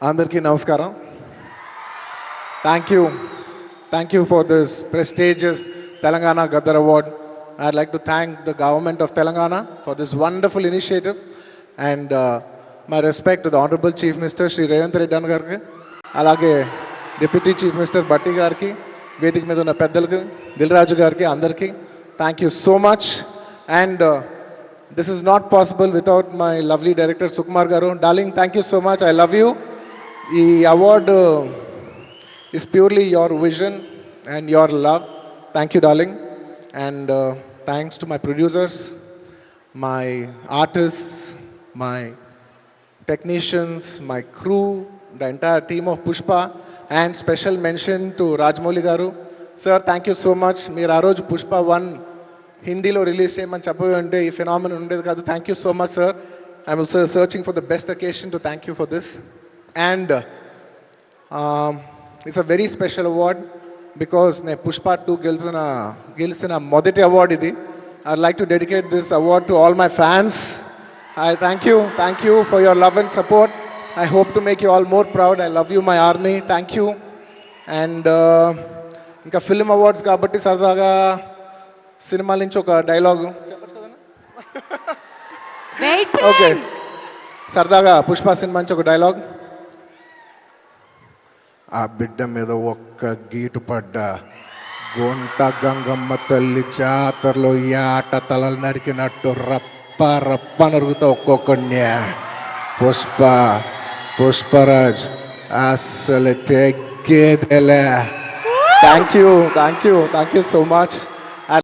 అందరికీ నమస్కారం. Thank you for this prestigious Telangana Gaddar Award. I'd like to thank the government of Telangana for this wonderful initiative, and my respect to the Honorable Chief Minister Shri Revanth Reddy గారికి, అలాగే deputy chief minister బట్టి గారికి, వేదిక మీద ఉన్న పెద్దలకు, దిల్రాజు గారికి, అందరికీ thank you so much. And this is not possible without my lovely director Sukumar garu. Darling, thank you so much. I love you. The award is purely your vision and your love. Thank you, darling. And thanks to my producers, my artists, my technicians, my crew, the entire team of Pushpa, and special mention to Rajmouli garu. Sir, thank you so much. మీరు ఆ రోజు పుష్ప 1 హిందీలో release చేయమని చెప్పబోయి అంటే ఈ phenomenon ఉండేది కాదు. Thank you so much sir. I'm searching for the best occasion to thank you for this. And it's a very special award because నేను పుష్ప 2 గెలిచిన మొదటి అవార్డ్ ఇది. I like to dedicate this award to all my fans. I thank you for your love and support. I hope to make you all more proud. I love you my army. Thank you. And ఇంకా film awards కాబట్టి సరదాగా cinema నుంచి ఒక dialogue చెప్పచ్చు కదా. Okay, సరదాగా Pushpa cinema నుంచి ఒక డైలాగ్. ఆ బిడ్డ మీద ఒక్క గీటు పడ్డ గుంట గంగమ్మ తల్లి జాతరలో ఈ ఆట తలలు నరికినట్టు రప్ప రప్ప నరుగుతా ఒక్కొక్కడిని. పుష్పరాజ్ అస్సలు తెగ్గేదేలే. Thank you so much.